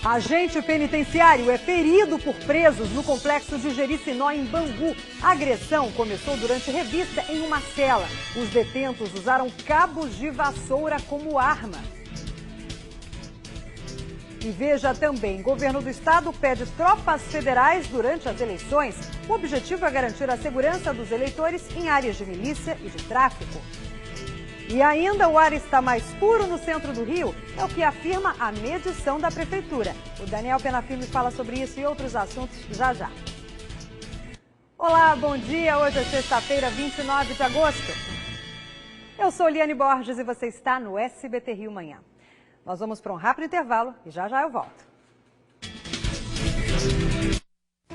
Agente penitenciário é ferido por presos no complexo de Jericinó, em Bangu. A agressão começou durante revista em uma cela. Os detentos usaram cabos de vassoura como arma. E veja também, governo do estado pede tropas federais durante as eleições. O objetivo é garantir a segurança dos eleitores em áreas de milícia e de tráfico. E ainda o ar está mais puro no centro do Rio, é o que afirma a medição da prefeitura. O Daniel Penafilme fala sobre isso e outros assuntos já já. Olá, bom dia. Hoje é sexta-feira, 29 de agosto. Eu sou Liane Borges e você está no SBT Rio Manhã. Nós vamos para um rápido intervalo e já já eu volto.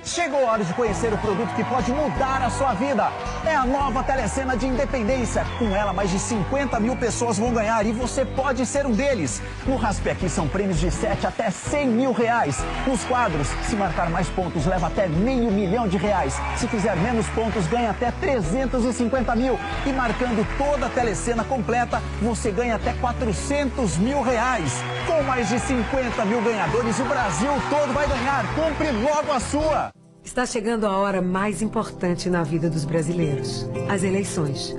Chegou a hora de conhecer o produto que pode mudar a sua vida. É a nova Telecena de Independência. Com ela, mais de 50 mil pessoas vão ganhar e você pode ser um deles. No Raspe Aqui são prêmios de 7 até 100 mil reais. Nos quadros, se marcar mais pontos, leva até R$500 mil. Se fizer menos pontos, ganha até 350 mil. E marcando toda a Telecena completa, você ganha até 400 mil reais. Com mais de 50 mil ganhadores, o Brasil todo vai ganhar. Compre logo a sua. Está chegando a hora mais importante na vida dos brasileiros, as eleições.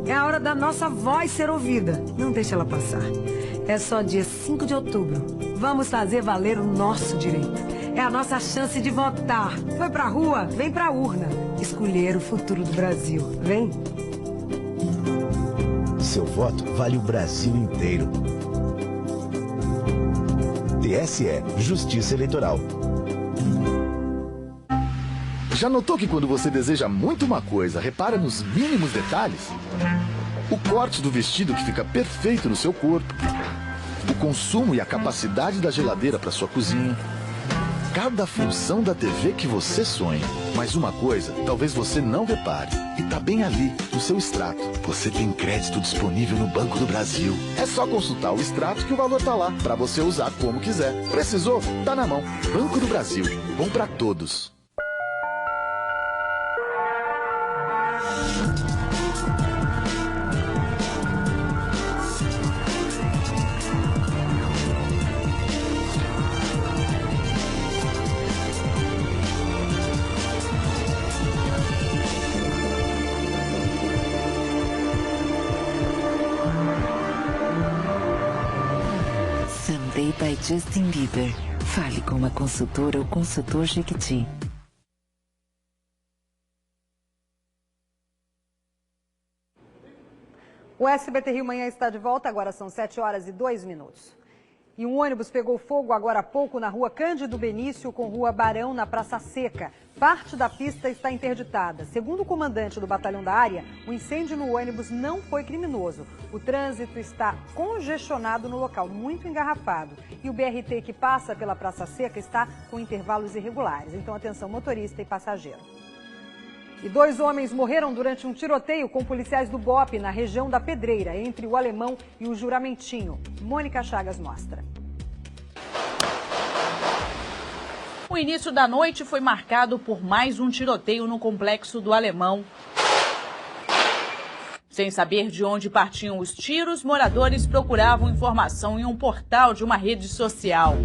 É a hora da nossa voz ser ouvida. Não deixe ela passar. É só dia 5 de outubro. Vamos fazer valer o nosso direito. É a nossa chance de votar. Foi pra rua, vem pra urna. Escolher o futuro do Brasil. Vem. Seu voto vale o Brasil inteiro. TSE, Justiça Eleitoral. Já notou que quando você deseja muito uma coisa, repara nos mínimos detalhes? O corte do vestido que fica perfeito no seu corpo, o consumo e a capacidade da geladeira para sua cozinha, cada função da TV que você sonha. Mas uma coisa, talvez você não repare, e tá bem ali, no seu extrato. Você tem crédito disponível no Banco do Brasil. É só consultar o extrato que o valor tá lá, para você usar como quiser. Precisou? Tá na mão. Banco do Brasil. Bom para todos. Someday by Justin Bieber. Fale com uma consultora ou consultor Jequiti. O SBT Rio Manhã está de volta, agora são 7h02. E um ônibus pegou fogo agora há pouco na rua Cândido Benício com rua Barão, na Praça Seca. Parte da pista está interditada. Segundo o comandante do batalhão da área, o incêndio no ônibus não foi criminoso. O trânsito está congestionado no local, muito engarrafado. E o BRT que passa pela Praça Seca está com intervalos irregulares. Então, atenção, motorista e passageiro. E 2 homens morreram durante um tiroteio com policiais do BOPE na região da Pedreira, entre o Alemão e o Juramentinho. Mônica Chagas mostra. O início da noite foi marcado por mais um tiroteio no complexo do Alemão. Sem saber de onde partiam os tiros, moradores procuravam informação em um portal de uma rede social.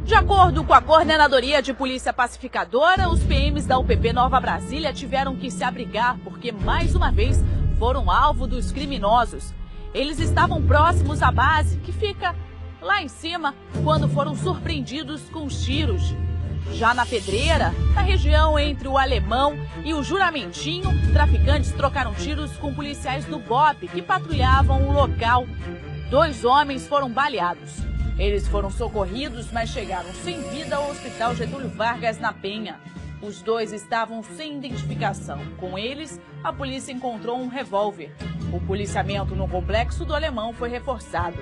De acordo com a Coordenadoria de Polícia Pacificadora, os PMs da UPP Nova Brasília tiveram que se abrigar porque, mais uma vez, foram alvo dos criminosos. Eles estavam próximos à base, que fica lá em cima, quando foram surpreendidos com os tiros. Já na Pedreira, na região entre o Alemão e o Juramentinho, traficantes trocaram tiros com policiais do BOPE que patrulhavam o local. 2 homens foram baleados. Eles foram socorridos, mas chegaram sem vida ao Hospital Getúlio Vargas, na Penha. Os 2 estavam sem identificação. Com eles, a polícia encontrou um revólver. O policiamento no complexo do Alemão foi reforçado.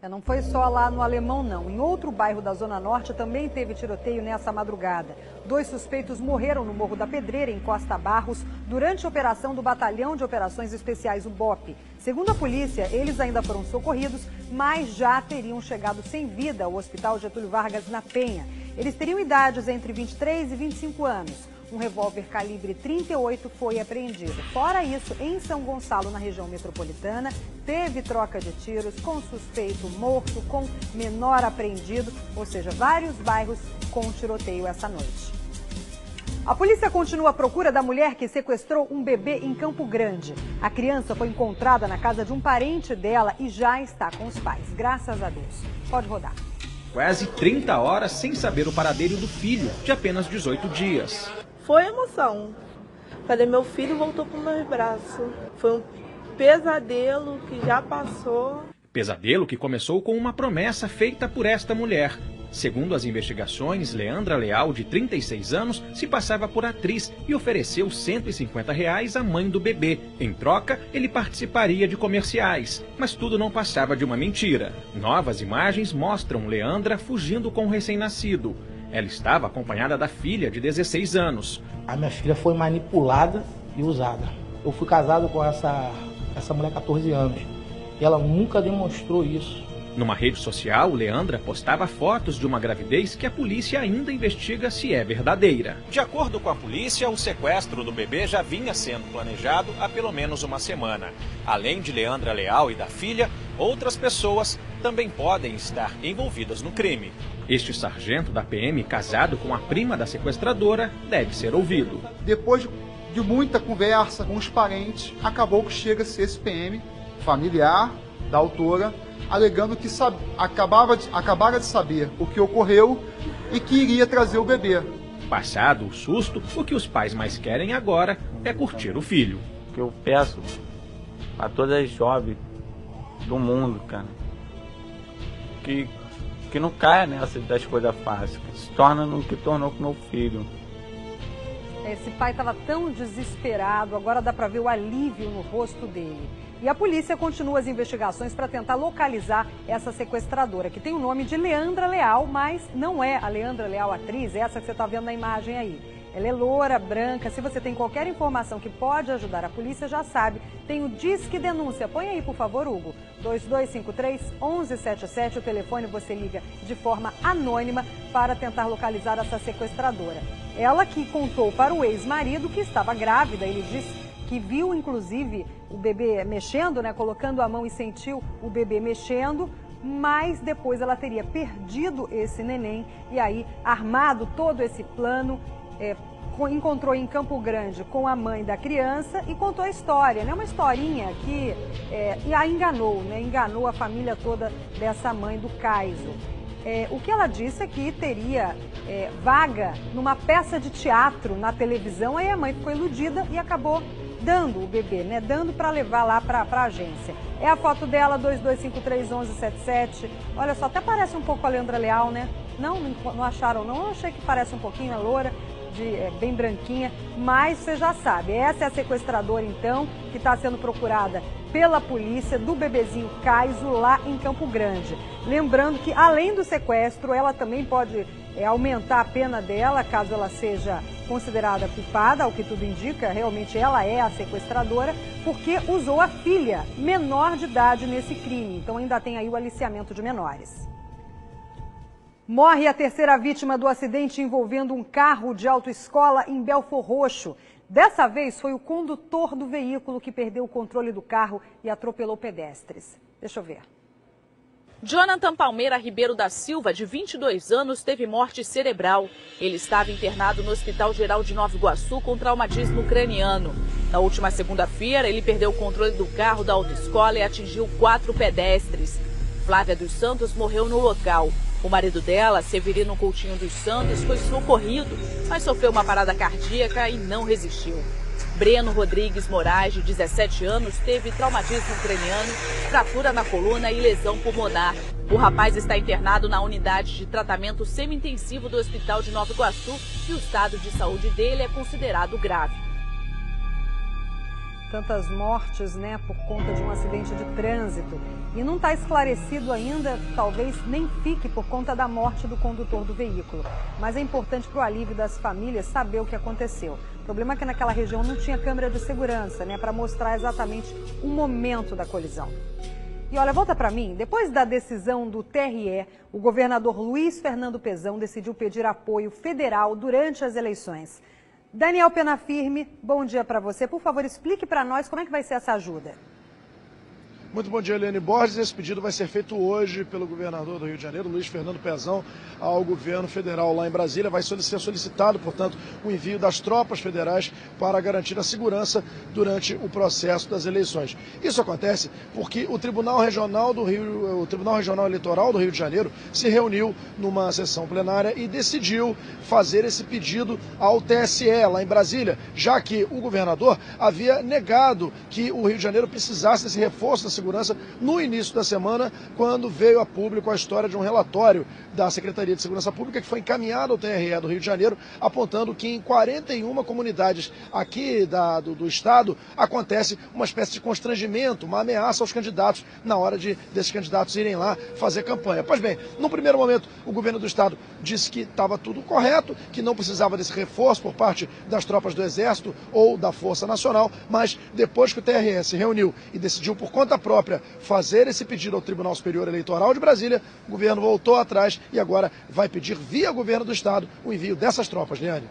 Não foi só lá no Alemão, não. Em outro bairro da Zona Norte também teve tiroteio nessa madrugada. 2 suspeitos morreram no Morro da Pedreira, em Costa Barros, durante a operação do Batalhão de Operações Especiais, o BOPE. Segundo a polícia, eles ainda foram socorridos, mas já teriam chegado sem vida ao Hospital Getúlio Vargas, na Penha. Eles teriam idades entre 23 e 25 anos. um revólver calibre 38 foi apreendido. Fora isso, em São Gonçalo, na região metropolitana, teve troca de tiros com suspeito morto, com menor apreendido, ou seja, vários bairros com tiroteio essa noite. A polícia continua à procura da mulher que sequestrou um bebê em Campo Grande. A criança foi encontrada na casa de um parente dela e já está com os pais, graças a Deus. Pode rodar. Quase 30 horas sem saber o paradeiro do filho, de apenas 18 dias. Foi emoção. Cadê meu filho? Voltou para os meus braços. Foi um pesadelo que já passou. Pesadelo que começou com uma promessa feita por esta mulher. Segundo as investigações, Leandra Leal, de 36 anos, se passava por atriz e ofereceu R$150 à mãe do bebê. Em troca, ele participaria de comerciais. Mas tudo não passava de uma mentira. Novas imagens mostram Leandra fugindo com o recém-nascido. Ela estava acompanhada da filha, de 16 anos. A minha filha foi manipulada e usada. Eu fui casado com essa mulher há 14 anos. E ela nunca demonstrou isso. Numa rede social, Leandra postava fotos de uma gravidez que a polícia ainda investiga se é verdadeira. De acordo com a polícia, o sequestro do bebê já vinha sendo planejado há pelo menos uma semana. Além de Leandra Leal e da filha, outras pessoas também podem estar envolvidas no crime. Este sargento da PM, casado com a prima da sequestradora, deve ser ouvido. Depois de muita conversa com os parentes, acabou que chega-se esse PM, familiar da autora, alegando que acabara de saber o que ocorreu e que iria trazer o bebê. Passado o susto, o que os pais mais querem agora é curtir o filho. O que eu peço a todas as jovens do mundo, cara, que não caia nessa das coisas fáceis, que se torna no que tornou com meu filho. Esse pai estava tão desesperado, agora dá para ver o alívio no rosto dele. E a polícia continua as investigações para tentar localizar essa sequestradora, que tem o nome de Leandra Leal, mas não é a Leandra Leal atriz, essa que você está vendo na imagem aí. Ela é loura, branca. Se você tem qualquer informação que pode ajudar a polícia, já sabe, tem o Disque Denúncia. Põe aí, por favor, Hugo. 2253-1177, o telefone você liga de forma anônima para tentar localizar essa sequestradora. Ela que contou para o ex-marido que estava grávida, ele disse que viu, inclusive, o bebê mexendo, né, colocando a mão e sentiu o bebê mexendo, mas depois ela teria perdido esse neném e aí, armado todo esse plano, encontrou em Campo Grande com a mãe da criança e contou a história, né, uma historinha que a enganou, né, enganou a família toda dessa mãe do Caiso. O que ela disse é que teria vaga numa peça de teatro na televisão, aí a mãe ficou iludida e acabou dando o bebê, né? Dando para levar lá para a agência. É a foto dela, 2253-1177. Olha só, até parece um pouco a Leandra Leal, né? Não acharam, não? Eu achei que parece um pouquinho a loura, bem branquinha, mas você já sabe, essa é a sequestradora, então, que está sendo procurada pela polícia do bebezinho Caiso lá em Campo Grande. Lembrando que, além do sequestro, ela também pode aumentar a pena dela, caso ela seja considerada culpada, ao que tudo indica, realmente ela é a sequestradora, porque usou a filha menor de idade nesse crime. Então ainda tem aí o aliciamento de menores. Morre a terceira vítima do acidente envolvendo um carro de autoescola em Belfor Roxo. Dessa vez foi o condutor do veículo que perdeu o controle do carro e atropelou pedestres. Deixa eu ver. Jonathan Palmeira Ribeiro da Silva, de 22 anos, teve morte cerebral. Ele estava internado no Hospital Geral de Nova Iguaçu com traumatismo craniano. Na última segunda-feira, ele perdeu o controle do carro da autoescola e atingiu 4 pedestres. Flávia dos Santos morreu no local. O marido dela, Severino Coutinho dos Santos, foi socorrido, mas sofreu uma parada cardíaca e não resistiu. Breno Rodrigues Moraes, de 17 anos, teve traumatismo craniano, fratura na coluna e lesão pulmonar. O rapaz está internado na unidade de tratamento semi-intensivo do Hospital de Nova Iguaçu e o estado de saúde dele é considerado grave. Tantas mortes, né, por conta de um acidente de trânsito. E não está esclarecido ainda, talvez nem fique por conta da morte do condutor do veículo. Mas é importante para o alívio das famílias saber o que aconteceu. O problema é que naquela região não tinha câmera de segurança, né, para mostrar exatamente o momento da colisão. E olha, volta para mim, depois da decisão do TRE, o governador Luiz Fernando Pezão decidiu pedir apoio federal durante as eleições. Daniel Penafirme, bom dia para você. Por favor, explique para nós como é que vai ser essa ajuda. Muito bom dia, Eliane Borges. Esse pedido vai ser feito hoje pelo governador do Rio de Janeiro, Luiz Fernando Pezão, ao governo federal lá em Brasília. Vai ser solicitado, portanto, o envio das tropas federais para garantir a segurança durante o processo das eleições. Isso acontece porque o Tribunal Regional Eleitoral do Rio de Janeiro se reuniu numa sessão plenária e decidiu fazer esse pedido ao TSE lá em Brasília, já que o governador havia negado que o Rio de Janeiro precisasse desse reforço da segurança no início da semana, quando veio a público a história de um relatório da Secretaria de Segurança Pública que foi encaminhado ao TRE do Rio de Janeiro, apontando que em 41 comunidades aqui do estado acontece uma espécie de constrangimento, uma ameaça aos candidatos na hora desses candidatos irem lá fazer campanha. Pois bem, no primeiro momento o governo do estado disse que estava tudo correto, que não precisava desse reforço por parte das tropas do Exército ou da Força Nacional, mas depois que o TRE se reuniu e decidiu por conta própria fazer esse pedido ao Tribunal Superior Eleitoral de Brasília, o governo voltou atrás e agora vai pedir via governo do estado o envio dessas tropas, Liane.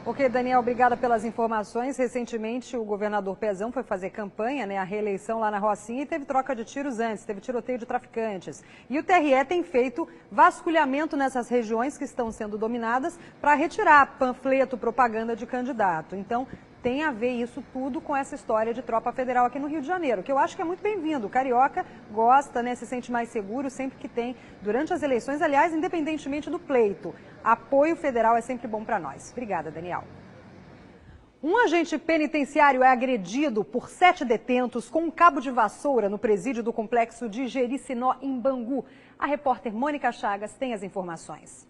Ok, Daniel, obrigada pelas informações. Recentemente, o governador Pezão foi fazer campanha, a reeleição lá na Rocinha, e teve troca de tiros antes, teve tiroteio de traficantes. E o TRE tem feito vasculhamento nessas regiões que estão sendo dominadas para retirar panfleto, propaganda de candidato. Então, tem a ver isso tudo com essa história de tropa federal aqui no Rio de Janeiro, que eu acho que é muito bem-vindo. O carioca gosta, se sente mais seguro sempre que tem, durante as eleições, aliás, independentemente do pleito. Apoio federal é sempre bom para nós. Obrigada, Daniel. Um agente penitenciário é agredido por 7 detentos com um cabo de vassoura no presídio do complexo de Jericinó, em Bangu. A repórter Mônica Chagas tem as informações.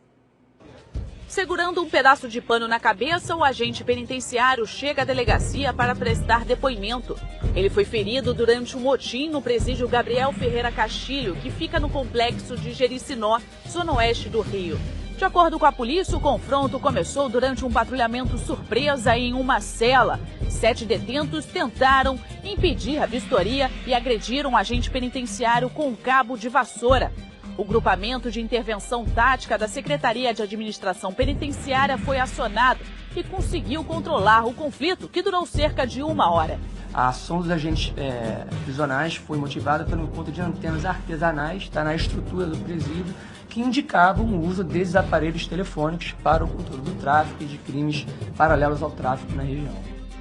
Segurando um pedaço de pano na cabeça, o agente penitenciário chega à delegacia para prestar depoimento. Ele foi ferido durante um motim no presídio Gabriel Ferreira Castilho, que fica no complexo de Jericinó, zona oeste do Rio. De acordo com a polícia, o confronto começou durante um patrulhamento surpresa em uma cela. 7 detentos tentaram impedir a vistoria e agrediram o agente penitenciário com um cabo de vassoura. O grupamento de intervenção tática da Secretaria de Administração Penitenciária foi acionado e conseguiu controlar o conflito, que durou cerca de 1 hora. A ação dos agentes prisionais foi motivada pelo encontro de antenas artesanais na estrutura do presídio, que indicavam o uso desses aparelhos telefônicos para o controle do tráfico e de crimes paralelos ao tráfico na região.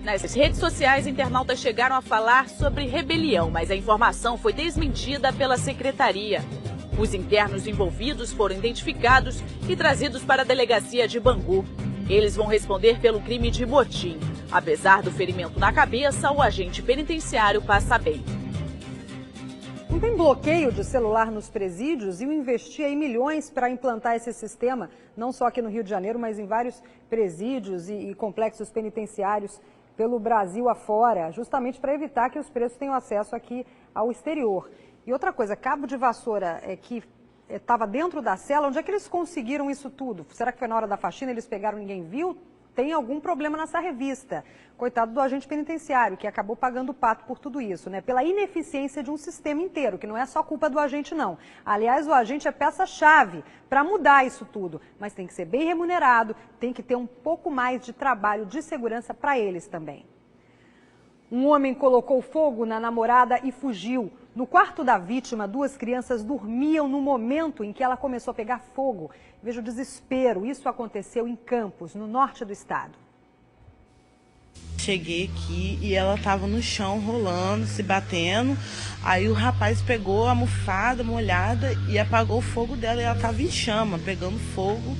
Nas redes sociais, internautas chegaram a falar sobre rebelião, mas a informação foi desmentida pela Secretaria. Os internos envolvidos foram identificados e trazidos para a delegacia de Bangu. Eles vão responder pelo crime de motim. Apesar do ferimento na cabeça, o agente penitenciário passa bem. Não tem bloqueio de celular nos presídios e investir aí milhões para implantar esse sistema, não só aqui no Rio de Janeiro, mas em vários presídios e complexos penitenciários pelo Brasil afora, justamente para evitar que os presos tenham acesso aqui ao exterior. E outra coisa, cabo de vassoura que estava dentro da cela, onde é que eles conseguiram isso tudo? Será que foi na hora da faxina, eles pegaram e ninguém viu? Tem algum problema nessa revista. Coitado do agente penitenciário, que acabou pagando o pato por tudo isso, pela ineficiência de um sistema inteiro, que não é só culpa do agente, não. Aliás, o agente é peça-chave para mudar isso tudo, mas tem que ser bem remunerado, tem que ter um pouco mais de trabalho de segurança para eles também. Um homem colocou fogo na namorada e fugiu. No quarto da vítima, 2 crianças dormiam no momento em que ela começou a pegar fogo. Veja o desespero. Isso aconteceu em Campos, no norte do estado. Cheguei aqui e ela estava no chão rolando, se batendo. Aí o rapaz pegou a almofada molhada e apagou o fogo dela. E ela estava em chama, pegando fogo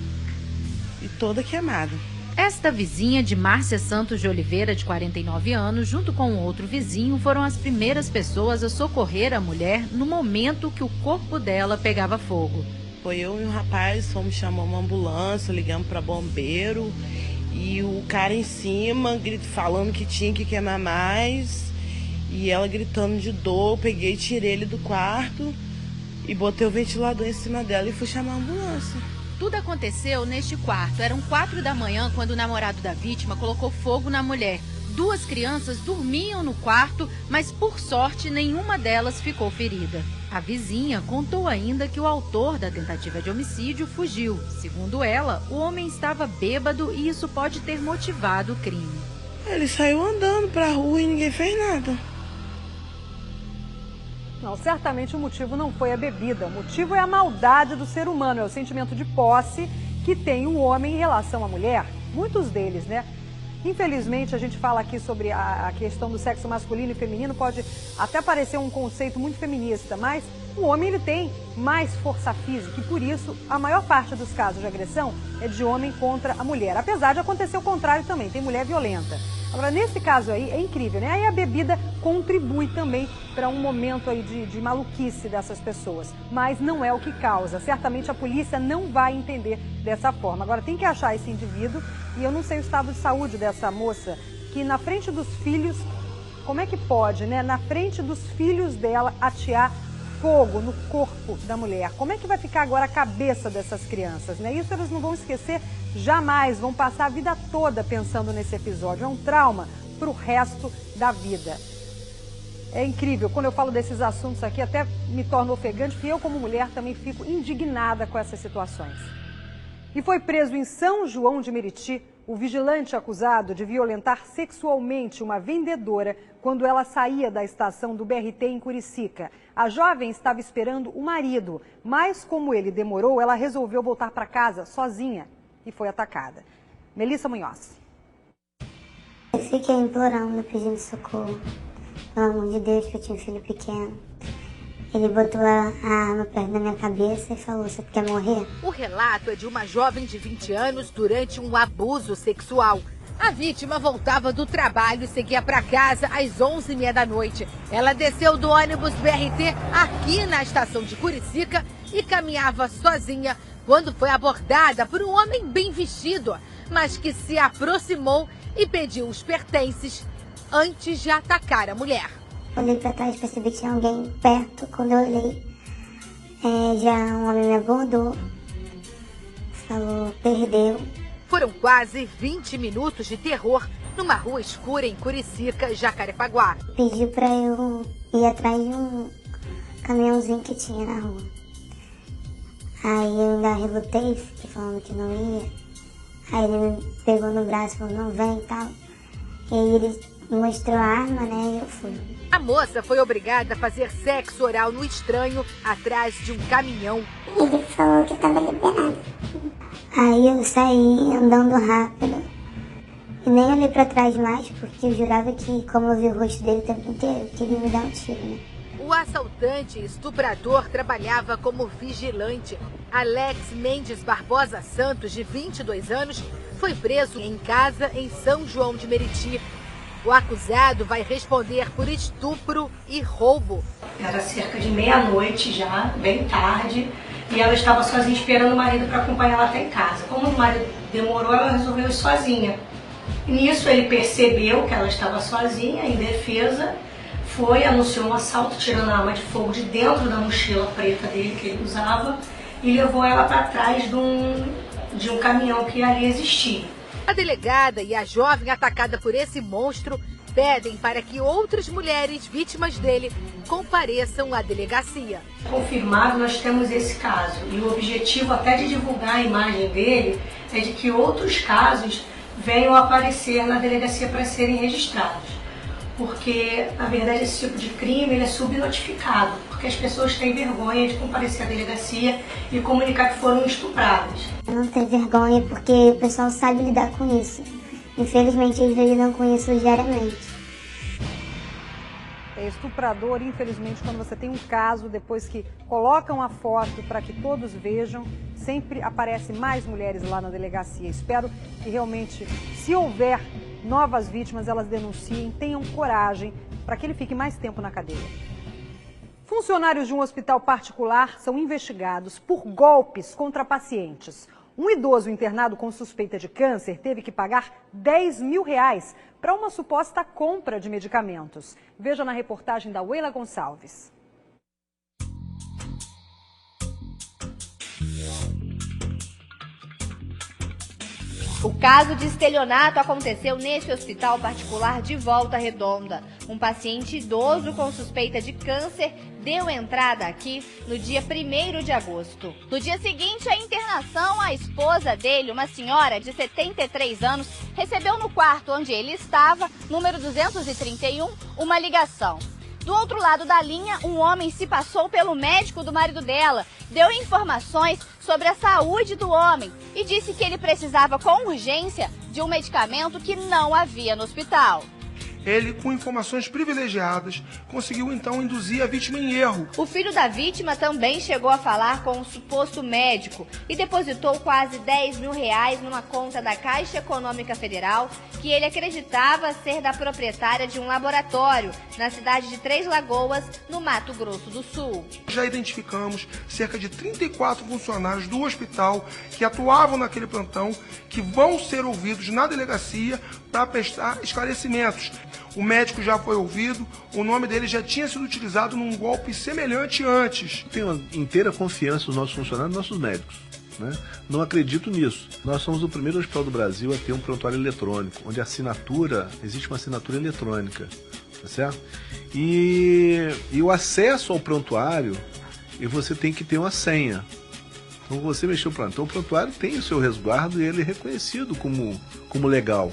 e toda queimada. Esta vizinha de Márcia Santos de Oliveira, de 49 anos, junto com um outro vizinho, foram as primeiras pessoas a socorrer a mulher no momento que o corpo dela pegava fogo. Foi eu e o rapaz, fomos chamar uma ambulância, ligamos para bombeiro e o cara em cima falando que tinha que queimar mais e ela gritando de dor. Eu peguei, tirei ele do quarto e botei o ventilador em cima dela e fui chamar a ambulância. Tudo aconteceu neste quarto. Eram 4 da manhã quando o namorado da vítima colocou fogo na mulher. 2 crianças dormiam no quarto, mas por sorte nenhuma delas ficou ferida. A vizinha contou ainda que o autor da tentativa de homicídio fugiu. Segundo ela, o homem estava bêbado e isso pode ter motivado o crime. Ele saiu andando pra rua e ninguém fez nada. Não, certamente o motivo não foi a bebida. O motivo é a maldade do ser humano, é o sentimento de posse que tem o homem em relação à mulher. Muitos deles, né? Infelizmente, a gente fala aqui sobre a questão do sexo masculino e feminino, pode até parecer um conceito muito feminista, mas o homem ele tem mais força física e por isso a maior parte dos casos de agressão é de homem contra a mulher. Apesar de acontecer o contrário também, tem mulher violenta. Agora, nesse caso aí, é incrível, né? Aí a bebida contribui também para um momento aí de maluquice dessas pessoas. Mas não é o que causa. Certamente a polícia não vai entender dessa forma. Agora, tem que achar esse indivíduo e eu não sei o estado de saúde dessa moça, que na frente dos filhos, como é que pode, né? Na frente dos filhos dela, atear fogo no corpo da mulher. Como é que vai ficar agora a cabeça dessas crianças, né? Isso eles não vão esquecer jamais, vão passar a vida toda pensando nesse episódio. É um trauma para o resto da vida. É incrível, quando eu falo desses assuntos aqui, até me torno ofegante, porque eu como mulher também fico indignada com essas situações. E foi preso em São João de Meriti o vigilante acusado de violentar sexualmente uma vendedora quando ela saía da estação do BRT em Curicica. A jovem estava esperando o marido, mas como ele demorou, ela resolveu voltar para casa sozinha e foi atacada. Melissa Munhoz. Eu fiquei implorando, pedindo socorro. Pelo amor de Deus, que eu tinha um filho pequeno. Ele botou a arma perto da minha cabeça e falou, você quer morrer? O relato é de uma jovem de 20 anos durante um abuso sexual. A vítima voltava do trabalho e seguia para casa às 11h30 da noite. Ela desceu do ônibus BRT aqui na estação de Curicica e caminhava sozinha quando foi abordada por um homem bem vestido, mas que se aproximou e pediu os pertences antes de atacar a mulher. Olhei para trás, percebi que tinha alguém perto. Quando eu olhei, já um homem me abordou, falou, perdeu. Foram quase 20 minutos de terror numa rua escura em Curicica, Jacarepaguá. Pediu para eu ir atrás de um caminhãozinho que tinha na rua. Aí eu ainda relutei, fiquei falando que não ia. Aí ele me pegou no braço e falou, não vem e tal. E aí ele mostrou a arma, né, e eu fui. A moça foi obrigada a fazer sexo oral no estranho atrás de um caminhão. Ele falou que estava liberado. Aí eu saí andando rápido. E nem olhei pra trás mais, porque eu jurava que, como eu vi o rosto dele o tempo inteiro, queria me dar um tiro, né? O assaltante estuprador trabalhava como vigilante. Alex Mendes Barbosa Santos, de 22 anos, foi preso em casa em São João de Meriti. O acusado vai responder por estupro e roubo. Era cerca de meia-noite já, bem tarde, e ela estava sozinha esperando o marido para acompanhá-la até em casa. Como o marido demorou, ela resolveu ir sozinha. Nisso ele percebeu que ela estava sozinha, em defesa, foi, anunciou um assalto, tirando a arma de fogo de dentro da mochila preta dele que ele usava e levou ela para trás de um caminhão que ali existia. A delegada e a jovem atacada por esse monstro pedem para que outras mulheres vítimas dele compareçam à delegacia. Confirmado, nós temos esse caso e o objetivo até de divulgar a imagem dele é de que outros casos venham a aparecer na delegacia para serem registrados. Porque, na verdade, esse tipo de crime ele é subnotificado, porque as pessoas têm vergonha de comparecer à delegacia e comunicar que foram estupradas. Eu não tenho vergonha porque o pessoal sabe lidar com isso. Infelizmente, eles lidam com isso diariamente. É estuprador, infelizmente, quando você tem um caso, depois que colocam a foto para que todos vejam, sempre aparecem mais mulheres lá na delegacia. Espero que realmente, se houver novas vítimas, elas denunciem, tenham coragem para que ele fique mais tempo na cadeia. Funcionários de um hospital particular são investigados por golpes contra pacientes. Um idoso internado com suspeita de câncer teve que pagar R$10 mil para uma suposta compra de medicamentos. Veja na reportagem da Weila Gonçalves. O caso de estelionato aconteceu nesse hospital particular de Volta Redonda. Um paciente idoso com suspeita de câncer deu entrada aqui no dia 1º de agosto. No dia seguinte à internação, a esposa dele, uma senhora de 73 anos, recebeu no quarto onde ele estava, número 231, uma ligação. Do outro lado da linha, um homem se passou pelo médico do marido dela, deu informações sobre a saúde do homem e disse que ele precisava com urgência de um medicamento que não havia no hospital. Ele, com informações privilegiadas, conseguiu então induzir a vítima em erro. O filho da vítima também chegou a falar com um suposto médico e depositou quase R$10 mil numa conta da Caixa Econômica Federal, que ele acreditava ser da proprietária de um laboratório na cidade de Três Lagoas, no Mato Grosso do Sul. Já identificamos cerca de 34 funcionários do hospital que atuavam naquele plantão, que vão ser ouvidos na delegacia para prestar esclarecimentos. O médico já foi ouvido, o nome dele já tinha sido utilizado num golpe semelhante antes. Tenho inteira confiança nos nossos funcionários e nos nossos médicos, né? Não acredito nisso. Nós somos o primeiro hospital do Brasil a ter um prontuário eletrônico, onde existe uma assinatura eletrônica, tá certo? E o acesso ao prontuário, e você tem que ter uma senha. Então você mexeu no prontuário. Então o prontuário tem o seu resguardo e ele é reconhecido como legal.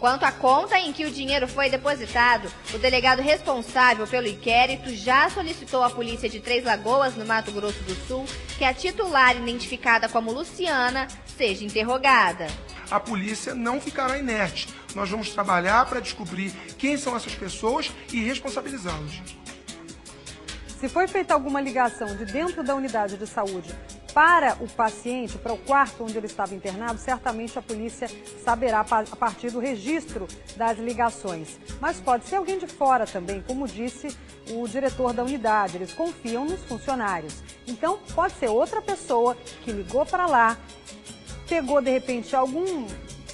Quanto à conta em que o dinheiro foi depositado, o delegado responsável pelo inquérito já solicitou à polícia de Três Lagoas, no Mato Grosso do Sul, que a titular, identificada como Luciana, seja interrogada. A polícia não ficará inerte. Nós vamos trabalhar para descobrir quem são essas pessoas e responsabilizá-los. Se foi feita alguma ligação de dentro da unidade de saúde para o paciente, para o quarto onde ele estava internado, certamente a polícia saberá a partir do registro das ligações. Mas pode ser alguém de fora também, como disse o diretor da unidade. Eles confiam nos funcionários. Então, pode ser outra pessoa que ligou para lá, pegou, de repente, algum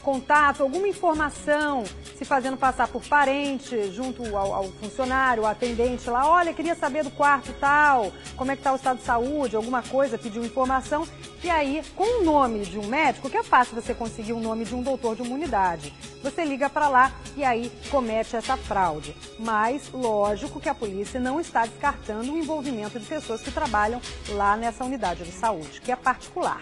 contato, alguma informação, se fazendo passar por parente, junto ao funcionário, ao atendente lá. Olha, queria saber do quarto tal, como é que está o estado de saúde, alguma coisa, pediu informação. E aí, com o nome de um médico, que é fácil você conseguir o nome de um doutor de uma unidade, você liga para lá e aí comete essa fraude. Mas, lógico que a polícia não está descartando o envolvimento de pessoas que trabalham lá nessa unidade de saúde, que é particular.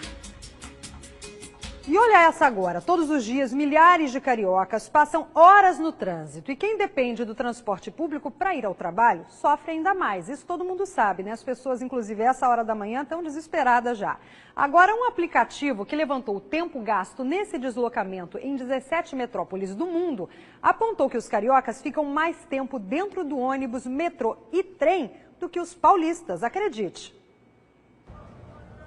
E olha essa agora, todos os dias milhares de cariocas passam horas no trânsito e quem depende do transporte público para ir ao trabalho sofre ainda mais. Isso todo mundo sabe, né? As pessoas, inclusive, essa hora da manhã estão desesperadas já. Agora, um aplicativo que levantou o tempo gasto nesse deslocamento em 17 metrópoles do mundo apontou que os cariocas ficam mais tempo dentro do ônibus, metrô e trem do que os paulistas, acredite.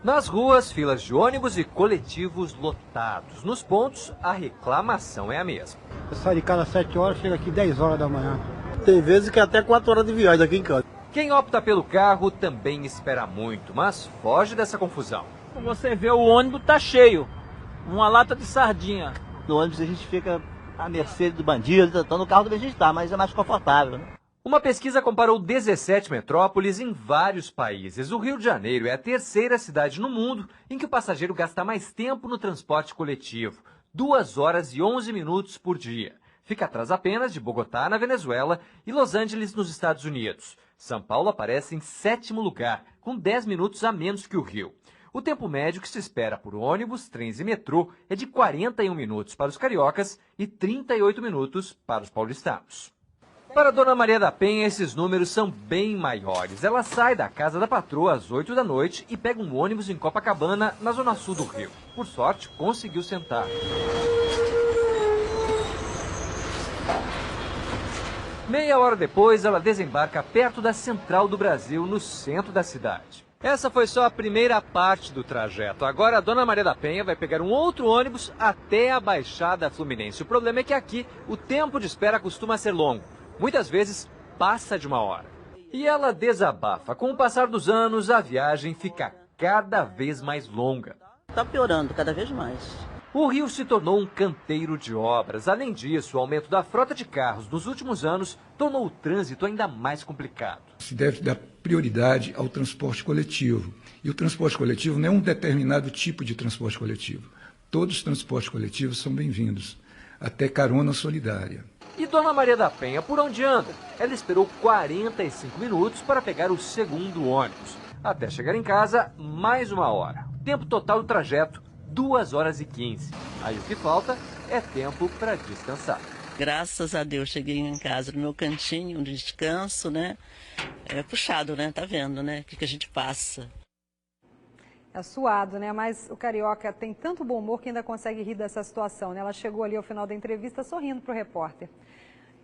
Nas ruas, filas de ônibus e coletivos lotados. Nos pontos, a reclamação é a mesma. Eu saio de casa às 7 horas, chego aqui 10 horas da manhã. Tem vezes que é até 4 horas de viagem aqui em casa. Quem opta pelo carro também espera muito, mas foge dessa confusão. Você vê, o ônibus tá cheio. Uma lata de sardinha. No ônibus a gente fica à mercê do bandido, então no carro também a gente tá, mas é mais confortável, né? Uma pesquisa comparou 17 metrópoles em vários países. O Rio de Janeiro é a terceira cidade no mundo em que o passageiro gasta mais tempo no transporte coletivo, 2 horas e 11 minutos por dia. Fica atrás apenas de Bogotá, na Venezuela, e Los Angeles, nos Estados Unidos. São Paulo aparece em 7º lugar, com 10 minutos a menos que o Rio. O tempo médio que se espera por ônibus, trens e metrô é de 41 minutos para os cariocas e 38 minutos para os paulistanos. Para a Dona Maria da Penha, esses números são bem maiores. Ela sai da casa da patroa às 8 da noite e pega um ônibus em Copacabana, na zona sul do Rio. Por sorte, conseguiu sentar. Meia hora depois, ela desembarca perto da Central do Brasil, no centro da cidade. Essa foi só a primeira parte do trajeto. Agora a Dona Maria da Penha vai pegar um outro ônibus até a Baixada Fluminense. O problema é que aqui o tempo de espera costuma ser longo. Muitas vezes passa de 1 hora. E ela desabafa. Com o passar dos anos, a viagem fica cada vez mais longa. Está piorando cada vez mais. O Rio se tornou um canteiro de obras. Além disso, o aumento da frota de carros nos últimos anos tornou o trânsito ainda mais complicado. Se deve dar prioridade ao transporte coletivo. E o transporte coletivo não é um determinado tipo de transporte coletivo. Todos os transportes coletivos são bem-vindos, até carona solidária. E Dona Maria da Penha, por onde anda? Ela esperou 45 minutos para pegar o segundo ônibus. Até chegar em casa, mais 1 hora. Tempo total do trajeto, 2 horas e 15. Aí o que falta é tempo para descansar. Graças a Deus, cheguei em casa no meu cantinho de descanso, né? É puxado, né? Tá vendo, né? O que a gente passa. É suado, né? Mas o carioca tem tanto bom humor que ainda consegue rir dessa situação, né? Ela chegou ali ao final da entrevista sorrindo para o repórter.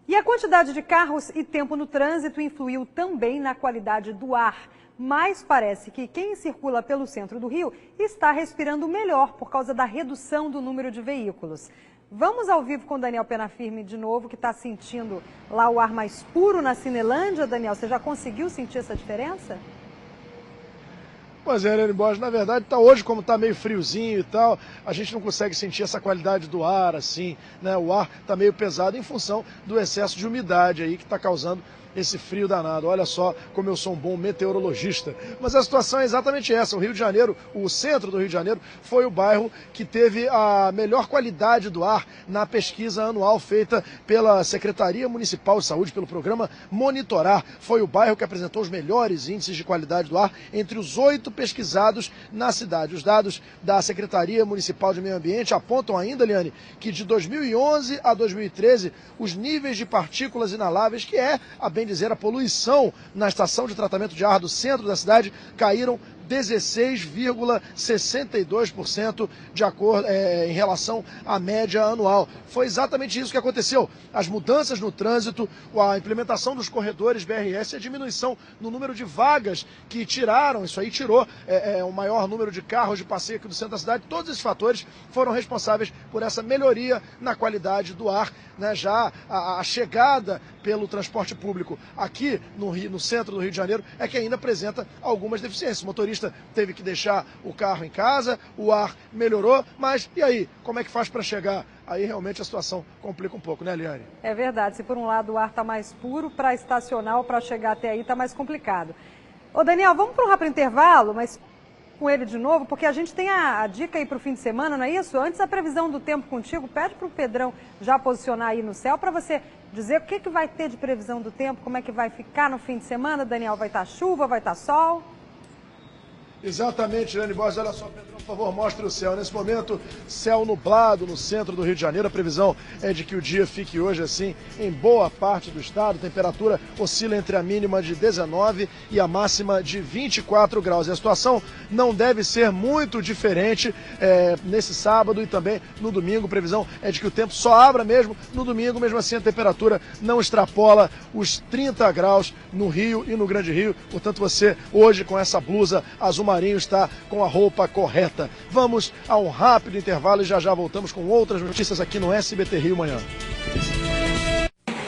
E a quantidade de carros e tempo no trânsito influiu também na qualidade do ar. Mas parece que quem circula pelo centro do Rio está respirando melhor por causa da redução do número de veículos. Vamos ao vivo com o Daniel Penafirme de novo, que está sentindo lá o ar mais puro na Cinelândia. Daniel, você já conseguiu sentir essa diferença? Pois é, Helene Borges, na verdade, hoje, como está meio friozinho e tal, a gente não consegue sentir essa qualidade do ar, assim, né? O ar está meio pesado em função do excesso de umidade aí que está causando esse frio danado. Olha só como eu sou um bom meteorologista. Mas a situação é exatamente essa. O Rio de Janeiro, o centro do Rio de Janeiro, foi o bairro que teve a melhor qualidade do ar na pesquisa anual feita pela Secretaria Municipal de Saúde, pelo programa Monitorar. Foi o bairro que apresentou os melhores índices de qualidade do ar entre os 8 pesquisados na cidade. Os dados da Secretaria Municipal de Meio Ambiente apontam ainda, Eliane, que de 2011 a 2013, os níveis de partículas inaláveis, que é, a bem dizer, a poluição na estação de tratamento de ar do centro da cidade, caíram 16,62% de acordo em relação à média anual. Foi exatamente isso que aconteceu. As mudanças no trânsito, a implementação dos corredores BRS e a diminuição no número de vagas que tiraram, isso aí tirou o maior número de carros de passeio aqui do centro da cidade. Todos esses fatores foram responsáveis por essa melhoria na qualidade do ar, né? Já a chegada pelo transporte público aqui no centro do Rio de Janeiro é que ainda apresenta algumas deficiências. O motorista teve que deixar o carro em casa, o ar melhorou, mas e aí? Como é que faz para chegar? Aí realmente a situação complica um pouco, né, Eliane? É verdade, se por um lado o ar está mais puro, para estacionar ou para chegar até aí está mais complicado. Ô Daniel, vamos para um rápido intervalo, mas com ele de novo, porque a gente tem a dica aí para o fim de semana, não é isso? Antes a previsão do tempo contigo, pede para o Pedrão já posicionar aí no céu para você dizer o que vai ter de previsão do tempo, como é que vai ficar no fim de semana, Daniel, vai estar chuva, vai estar sol? Exatamente, Helene Borges. Olha só, Pedrão, por favor, mostre o céu. Nesse momento, céu nublado no centro do Rio de Janeiro. A previsão é de que o dia fique hoje assim em boa parte do estado. A temperatura oscila entre a mínima de 19 e a máxima de 24 graus. E a situação não deve ser muito diferente nesse sábado e também no domingo. A previsão é de que o tempo só abra mesmo no domingo. Mesmo assim, a temperatura não extrapola os 30 graus no Rio e no Grande Rio. Portanto, você hoje com essa blusa azul marinho está com a roupa correta. Vamos a um rápido intervalo e já voltamos com outras notícias aqui no SBT Rio Manhã.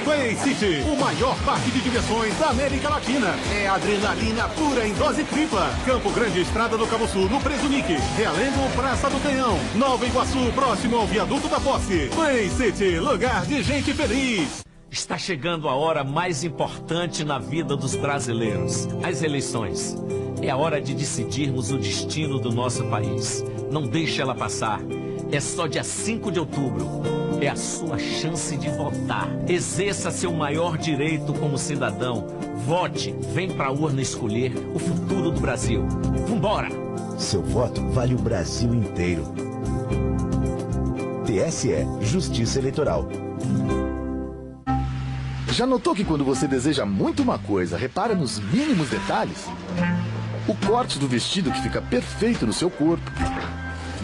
Play City, o maior parque de diversões da América Latina. É adrenalina pura em dose tripla. Campo Grande, Estrada do Cabo Sul, no Presunique. Realengo, Praça do Canhão. Nova Iguaçu, próximo ao Viaduto da Posse. Play City, lugar de gente feliz. Está chegando a hora mais importante na vida dos brasileiros, as eleições. É a hora de decidirmos o destino do nosso país. Não deixe ela passar. É só dia 5 de outubro. É a sua chance de votar. Exerça seu maior direito como cidadão. Vote, vem pra urna escolher o futuro do Brasil. Vambora! Seu voto vale o Brasil inteiro. TSE, Justiça Eleitoral. Já notou que quando você deseja muito uma coisa, repara nos mínimos detalhes? O corte do vestido que fica perfeito no seu corpo.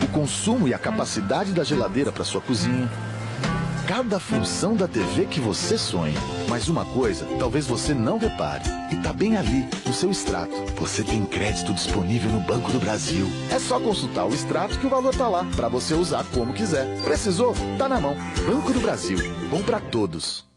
O consumo e a capacidade da geladeira para sua cozinha. Cada função da TV que você sonha. Mas uma coisa, talvez você não repare. E tá bem ali, no seu extrato. Você tem crédito disponível no Banco do Brasil. É só consultar o extrato que o valor tá lá, para você usar como quiser. Precisou? Tá na mão. Banco do Brasil. Bom para todos.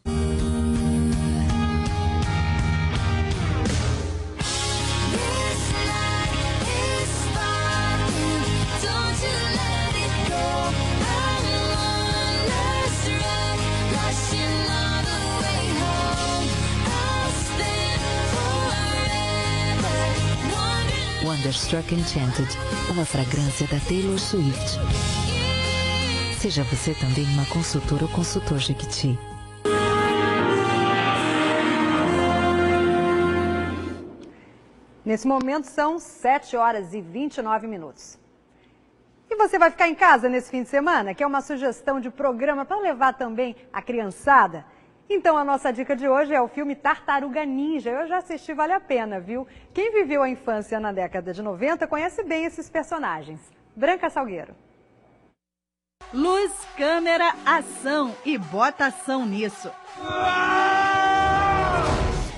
Wonderstruck Enchanted, uma fragrância da Taylor Swift. Seja você também uma consultora ou consultor Jequiti. Nesse momento são 7 horas e 29 minutos. E você vai ficar em casa nesse fim de semana? Que é uma sugestão de programa para levar também a criançada? Então a nossa dica de hoje é o filme Tartaruga Ninja. Eu já assisti, vale a pena, viu? Quem viveu a infância na década de 90 conhece bem esses personagens. Branca Salgueiro. Luz, câmera, ação e bota ação nisso.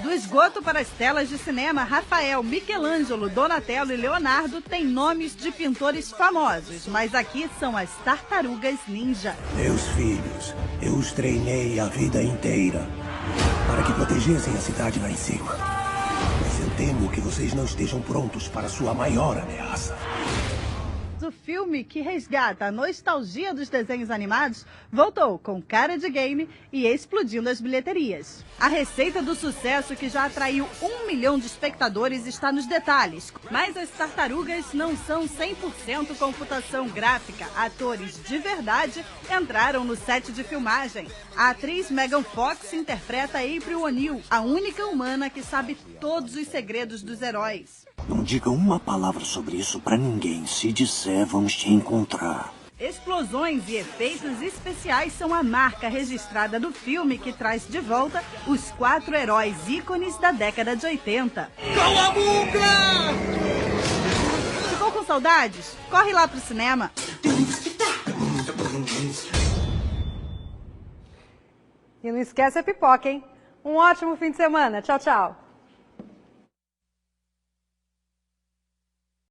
Do esgoto para as telas de cinema, Rafael, Michelangelo, Donatello e Leonardo têm nomes de pintores famosos, mas aqui são as Tartarugas Ninja. Meus filhos, eu os treinei a vida inteira para que protegessem a cidade lá em cima. Mas eu temo que vocês não estejam prontos para sua maior ameaça. O filme, que resgata a nostalgia dos desenhos animados, voltou com cara de game e explodindo as bilheterias. A receita do sucesso, que já atraiu 1 milhão de espectadores, está nos detalhes. Mas as tartarugas não são 100% computação gráfica. Atores de verdade entraram no set de filmagem. A atriz Megan Fox interpreta April O'Neil, a única humana que sabe todos os segredos dos heróis. Não diga uma palavra sobre isso pra ninguém. Se disser, vamos te encontrar. Explosões e efeitos especiais são a marca registrada do filme, que traz de volta os 4 heróis ícones da década de 80. Cala a boca! Ficou com saudades? Corre lá pro cinema. E não esquece a pipoca, hein? Um ótimo fim de semana. Tchau, tchau.